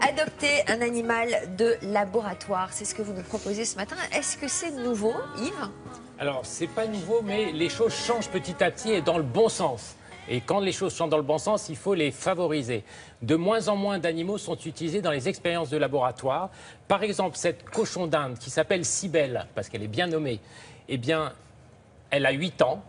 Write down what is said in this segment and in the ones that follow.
Adopter un animal de laboratoire, c'est ce que vous nous proposez ce matin. Est-ce que c'est nouveau, Yves? Alors, c'est pas nouveau, mais les choses changent petit à petit et dans le bon sens. Et quand les choses changent dans le bon sens, il faut les favoriser. De moins en moins d'animaux sont utilisés dans les expériences de laboratoire. Par exemple, cette cochon d'Inde qui s'appelle Cybèle, parce qu'elle est bien nommée, eh bien, elle a 8 ans.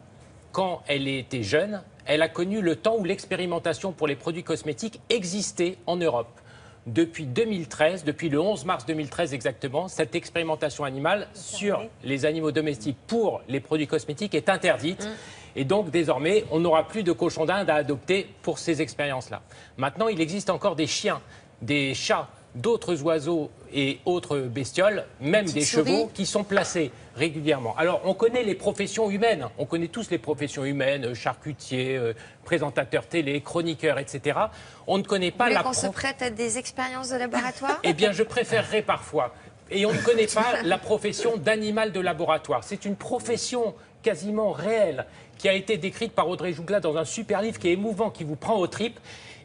Quand elle était jeune, elle a connu le temps où l'expérimentation pour les produits cosmétiques existait en Europe. Depuis 2013, depuis le 11 mars 2013 exactement, cette expérimentation animale sur les animaux domestiques pour les produits cosmétiques est interdite. Et donc, désormais, on n'aura plus de cochons d'Inde à adopter pour ces expériences-là. Maintenant, il existe encore des chiens, des chats, d'autres oiseaux et autres bestioles, même des chevaux, qui sont placés régulièrement. Alors, on connaît les professions humaines. On connaît tous les professions humaines, charcutiers, présentateurs télé, chroniqueurs, etc. On ne connaît pas la... Vous voulez qu'on se prête à des expériences de laboratoire? Eh bien, je préférerais parfois. Et on ne connaît pas la profession d'animal de laboratoire. C'est une profession quasiment réelle qui a été décrite par Audrey Jougla dans un super livre qui est émouvant, qui vous prend aux tripes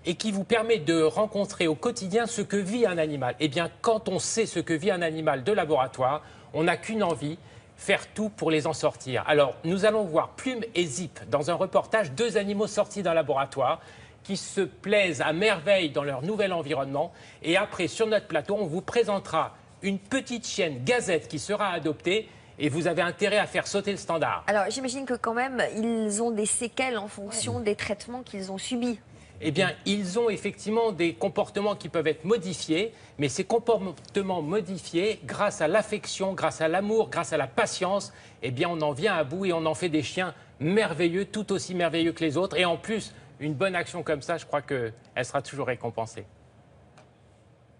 et qui vous permet de rencontrer au quotidien ce que vit un animal. Eh bien, quand on sait ce que vit un animal de laboratoire, on n'a qu'une envie, faire tout pour les en sortir. Alors, nous allons voir Plume et Zip dans un reportage, 2 animaux sortis d'un laboratoire qui se plaisent à merveille dans leur nouvel environnement. Et après, sur notre plateau, on vous présentera une petite chienne Gazette qui sera adoptée. Et vous avez intérêt à faire sauter le standard. Alors, j'imagine que quand même, ils ont des séquelles en fonction des traitements qu'ils ont subis. Eh bien, ils ont effectivement des comportements qui peuvent être modifiés, mais ces comportements modifiés, grâce à l'affection, grâce à l'amour, grâce à la patience, eh bien, on en vient à bout et on en fait des chiens merveilleux, tout aussi merveilleux que les autres. Et en plus, une bonne action comme ça, je crois qu'elle sera toujours récompensée.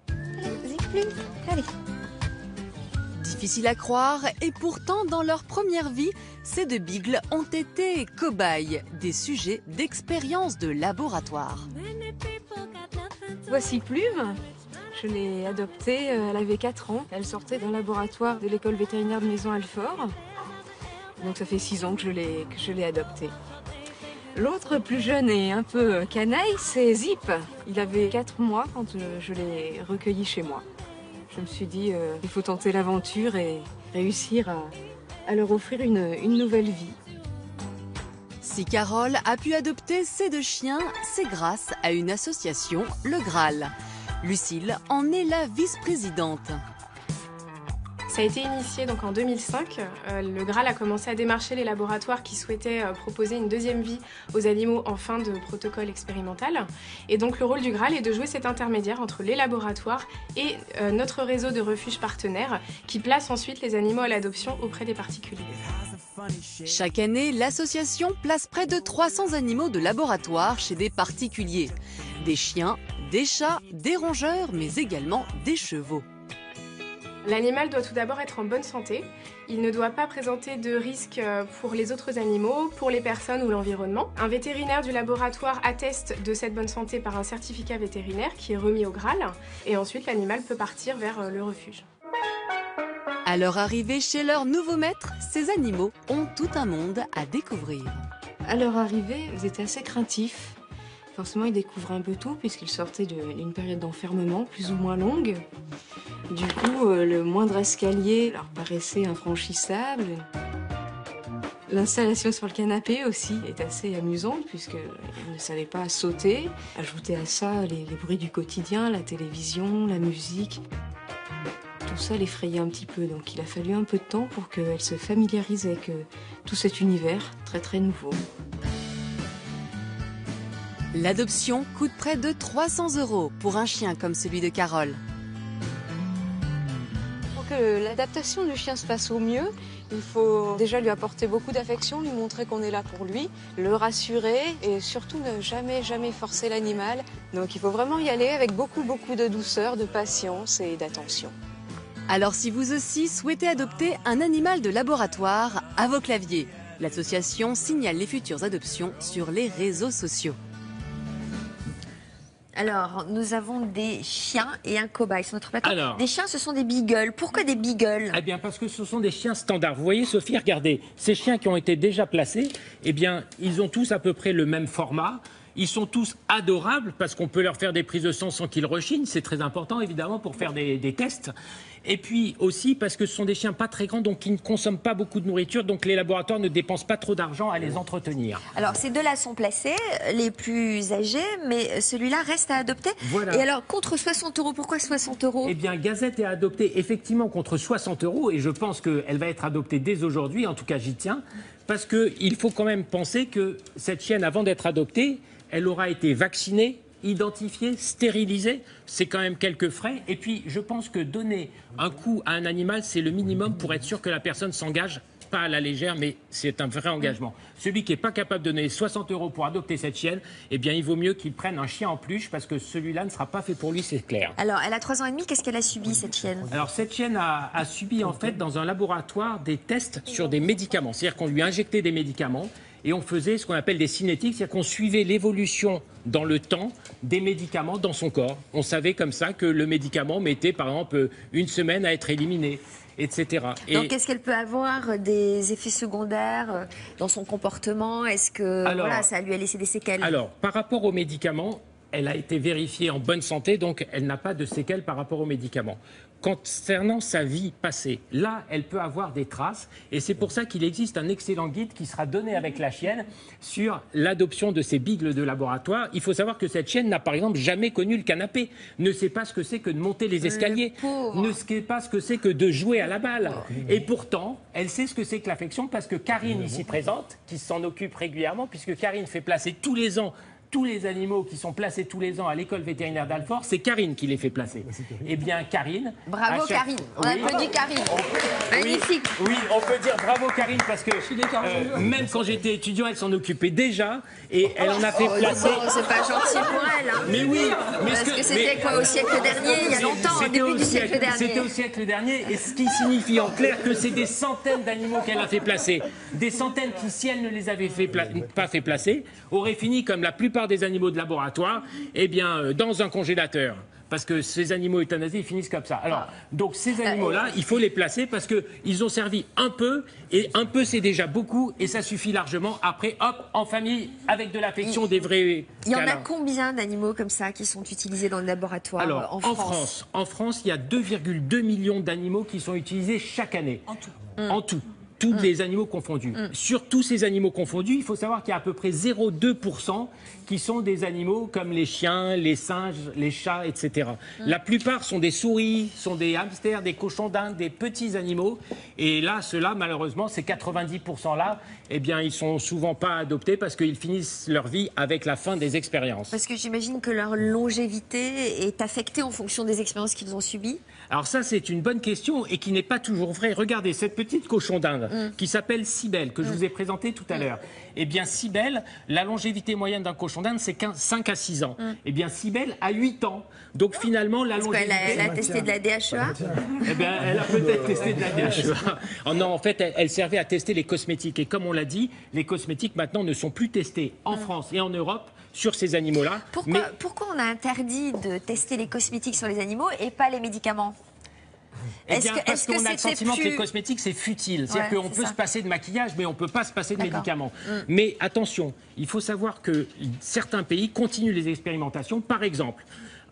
Allez, Plume, allez. Difficile à croire, et pourtant, dans leur première vie, ces 2 beagles ont été cobayes, des sujets d'expérience de laboratoire. Voici Plume. Je l'ai adoptée, elle avait 4 ans. Elle sortait d'un laboratoire de l'école vétérinaire de Maison-Alfort. Donc ça fait 6 ans que je l'ai adoptée. L'autre, plus jeune et un peu canaille, c'est Zip. Il avait 4 mois quand je l'ai recueilli chez moi. Je me suis dit, il faut tenter l'aventure et réussir à leur offrir une nouvelle vie. Si Carole a pu adopter ces 2 chiens, c'est grâce à une association, le Graal. Lucille en est la vice-présidente. Ça a été initié donc en 2005. Le Graal a commencé à démarcher les laboratoires qui souhaitaient proposer une 2e vie aux animaux en fin de protocole expérimental. Et donc le rôle du Graal est de jouer cet intermédiaire entre les laboratoires et notre réseau de refuges partenaires qui place ensuite les animaux à l'adoption auprès des particuliers. Chaque année, l'association place près de 300 animaux de laboratoire chez des particuliers. Des chiens, des chats, des rongeurs, mais également des chevaux. L'animal doit tout d'abord être en bonne santé. Il ne doit pas présenter de risques pour les autres animaux, pour les personnes ou l'environnement. Un vétérinaire du laboratoire atteste de cette bonne santé par un certificat vétérinaire qui est remis au Graal. Et ensuite, l'animal peut partir vers le refuge. À leur arrivée chez leur nouveau maître, ces animaux ont tout un monde à découvrir. À leur arrivée, ils étaient assez craintifs. Forcément, ils découvraient un peu tout puisqu'ils sortaient d'une période d'enfermement plus ou moins longue. Du coup, le moindre escalier leur paraissait infranchissable. L'installation sur le canapé aussi est assez amusante puisqu'ils ne savaient pas sauter. Ajouter à ça les bruits du quotidien, la télévision, la musique. Tout ça l'effrayait un petit peu, donc il a fallu un peu de temps pour qu'elle se familiarise avec tout cet univers très très nouveau. L'adoption coûte près de 300 € pour un chien comme celui de Carole. Pour que l'adaptation du chien se passe au mieux, il faut déjà lui apporter beaucoup d'affection, lui montrer qu'on est là pour lui, le rassurer et surtout ne jamais forcer l'animal. Donc il faut vraiment y aller avec beaucoup de douceur, de patience et d'attention. Alors si vous aussi souhaitez adopter un animal de laboratoire, à vos claviers. L'association signale les futures adoptions sur les réseaux sociaux. Alors, nous avons des chiens et un cobaye sur notre plateau. Alors, des chiens, ce sont des beagles. Pourquoi des beagles? Eh bien, parce que ce sont des chiens standards. Vous voyez, Sophie, regardez, ces chiens qui ont été déjà placés, eh bien, ils ont tous à peu près le même format. Ils sont tous adorables parce qu'on peut leur faire des prises de sang sans qu'ils rechignent. C'est très important, évidemment, pour faire des tests. Et puis aussi parce que ce sont des chiens pas très grands, donc qui ne consomment pas beaucoup de nourriture, donc les laboratoires ne dépensent pas trop d'argent à les entretenir. Alors, ces deux-là sont placés, les plus âgés, mais celui-là reste à adopter. Voilà. Et alors, contre 60 €, pourquoi 60 €? Eh bien, Gazette est adoptée effectivement contre 60 €, et je pense qu'elle va être adoptée dès aujourd'hui, en tout cas j'y tiens, parce qu'il faut quand même penser que cette chienne, avant d'être adoptée, elle aura été vaccinée, identifiée, stérilisée, c'est quand même quelques frais. Et puis, je pense que donner un coup à un animal, c'est le minimum pour être sûr que la personne s'engage, pas à la légère, mais c'est un vrai engagement. Celui qui n'est pas capable de donner 60 € pour adopter cette chienne, eh bien, il vaut mieux qu'il prenne un chien en peluche, parce que celui-là ne sera pas fait pour lui, c'est clair. Alors, elle a 3 ans et demi, qu'est-ce qu'elle a subi, cette chienne? Alors, cette chienne a subi, en fait, dans un laboratoire, des tests sur des médicaments. C'est-à-dire qu'on lui injectait des médicaments, et on faisait ce qu'on appelle des cinétiques, c'est-à-dire qu'on suivait l'évolution dans le temps des médicaments dans son corps. On savait comme ça que le médicament mettait, par exemple, 1 semaine à être éliminé, etc. Donc, est-ce qu'elle peut avoir des effets secondaires dans son comportement? Est-ce que voilà, ça lui a laissé des séquelles? Alors, par rapport aux médicaments, elle a été vérifiée en bonne santé, donc elle n'a pas de séquelles par rapport aux médicaments. Concernant sa vie passée, là, elle peut avoir des traces, et c'est pour ça qu'il existe un excellent guide qui sera donné avec la chienne sur l'adoption de ces beagles de laboratoire. Il faut savoir que cette chienne n'a par exemple jamais connu le canapé, ne sait pas ce que c'est que de monter les escaliers, ne sait pas ce que c'est que de jouer à la balle. Et pourtant, elle sait ce que c'est que l'affection, parce que Karine, ici présente, qui s'en occupe régulièrement, puisque Karine fait placer tous les ans tous les animaux qui sont placés tous les ans à l'école vétérinaire d'Alfort, c'est Karine qui les fait placer. Eh bien, Karine... Bravo Karine, on applaudit Karine. Magnifique. Oui, on peut dire bravo Karine, parce que même quand j'étais étudiant, elle s'en occupait déjà, et elle en a fait placer... C'est pas gentil pour elle. Hein. Mais oui, parce que c'était quoi, au siècle dernier, il y a longtemps, au début du siècle dernier. C'était au siècle dernier, et ce qui signifie en clair que c'est des centaines d'animaux qu'elle a fait placer. Des centaines qui, si elle ne les avait pas fait placer, auraient fini comme la plupart des animaux de laboratoire, eh bien, dans un congélateur. Parce que ces animaux euthanasiés, ils finissent comme ça. Alors, donc ces animaux-là, il faut les placer parce qu'ils ont servi un peu, et un peu c'est déjà beaucoup, et ça suffit largement. Après, hop, en famille, avec de l'affection, des vrais Il y en a câlins. combien d'animaux comme ça qui sont utilisés dans le laboratoire? Alors, en France, il y a 2,2 millions d'animaux qui sont utilisés chaque année. En tout. Tous les animaux confondus. Sur tous ces animaux confondus, il faut savoir qu'il y a à peu près 0,2% qui sont des animaux comme les chiens, les singes, les chats, etc. La plupart sont des souris, sont des hamsters, des cochons d'Inde, des petits animaux. Et là, ceux-là, malheureusement, ces 90% là, eh bien, ils sont souvent pas adoptés parce qu'ils finissent leur vie avec la fin des expériences. Parce que j'imagine que leur longévité est affectée en fonction des expériences qu'ils ont subies. Alors ça, c'est une bonne question et qui n'est pas toujours vraie. Regardez, cette petite cochon d'Inde qui s'appelle Cybèle, que je vous ai présentée tout à l'heure. Eh bien, Cybèle, la longévité moyenne d'un cochon d'Inde, c'est 5 à 6 ans. Eh bien, Cybèle a 8 ans. Donc finalement, la longévité... Elle a testé de la DHEA? Eh bien, elle a peut-être testé de la DHEA. Oh non, en fait, elle servait à tester les cosmétiques. Et comme on l'a dit, les cosmétiques maintenant ne sont plus testés en France et en Europe sur ces animaux-là. Pourquoi on a interdit de tester les cosmétiques sur les animaux et pas les médicaments? Eh bien, parce qu'on a le sentiment que les cosmétiques, c'est futile. C'est-à-dire qu'on peut se passer de maquillage, mais on ne peut pas se passer de médicaments. Mais attention, il faut savoir que certains pays continuent les expérimentations. Par exemple,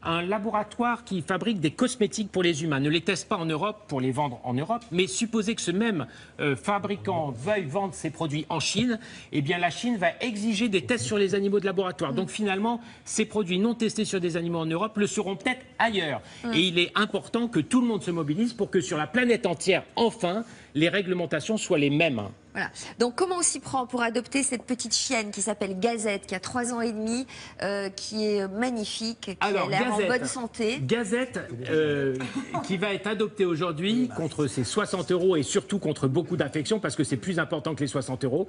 un laboratoire qui fabrique des cosmétiques pour les humains ne les teste pas en Europe pour les vendre en Europe, mais supposez que ce même fabricant veuille vendre ses produits en Chine, eh bien la Chine va exiger des tests sur les animaux de laboratoire. Donc finalement, ces produits non testés sur des animaux en Europe le seront peut-être ailleurs. Et il est important que tout le monde se mobilise pour que sur la planète entière, enfin, les réglementations soient les mêmes. Voilà. Donc comment on s'y prend pour adopter cette petite chienne qui s'appelle Gazette, qui a 3 ans et demi, qui est magnifique, qui a l'air en bonne santé? Gazette, qui va être adoptée aujourd'hui contre ses 60 € et surtout contre beaucoup d'affection, parce que c'est plus important que les 60 €.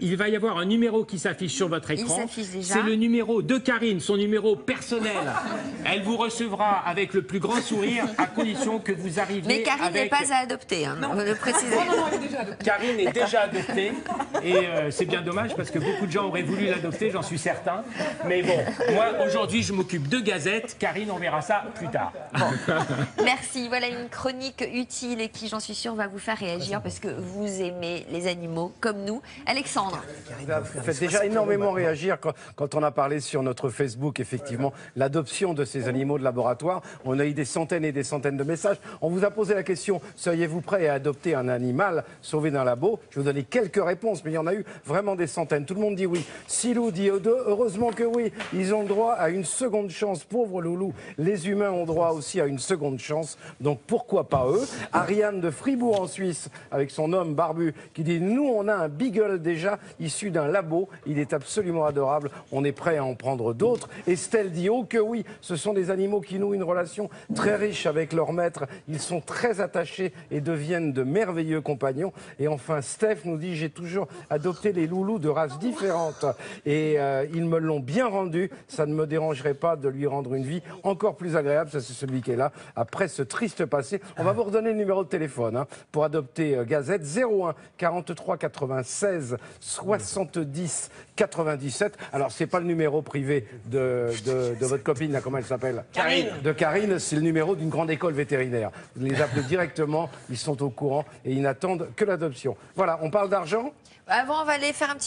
Il va y avoir un numéro qui s'affiche sur votre écran. Il s'affiche déjà. C'est le numéro de Karine, son numéro personnel. Elle vous recevra avec le plus grand sourire, à condition que vous arriviez. Mais Karine n'est pas à adopter. Hein. le préciser. Non, elle est déjà adoptée. Karine est déjà adoptée. Et c'est bien dommage parce que beaucoup de gens auraient voulu l'adopter, j'en suis certain. Mais bon, moi, aujourd'hui, je m'occupe de Gazette. Karine, on verra ça plus tard. Bon. Merci. Voilà une chronique utile et qui, j'en suis sûre, va vous faire réagir parce que vous aimez les animaux comme nous. Alexandre. Ça fait déjà énormément réagir quand on a parlé sur notre Facebook, effectivement, l'adoption de ces animaux de laboratoire. On a eu des centaines et des centaines de messages. On vous a posé la question, seriez-vous prêt à adopter un animal sauvé d'un labo? Je vais vous donner quelques réponses, mais il y en a eu vraiment des centaines. Tout le monde dit oui. Silou dit heureusement que oui. Ils ont le droit à une seconde chance, pauvres loulous. Les humains ont droit aussi à une seconde chance, donc pourquoi pas eux? Ariane de Fribourg en Suisse, avec son homme barbu, qui dit nous on a un beagle déjà issu d'un labo, il est absolument adorable, on est prêt à en prendre d'autres. Estelle dit oh que oui, ce sont des animaux qui nouent une relation très riche avec leur maître, ils sont très attachés et deviennent de merveilleux compagnons. Et enfin Steph nous dit j'ai toujours adopté les loulous de races différentes et ils me l'ont bien rendu, ça ne me dérangerait pas de lui rendre une vie encore plus agréable. Ça c'est celui qui est là après ce triste passé. On va vous redonner le numéro de téléphone pour adopter Gazette, 01 43 96 70 97. Alors c'est pas le numéro privé de votre copine là, comment elle s'appelle? Karine. De Karine, c'est le numéro d'une grande école vétérinaire. Vous les appelez directement, ils sont au courant et ils n'attendent que l'adoption. Voilà, on parle d'argent. Avant, on va aller faire un petit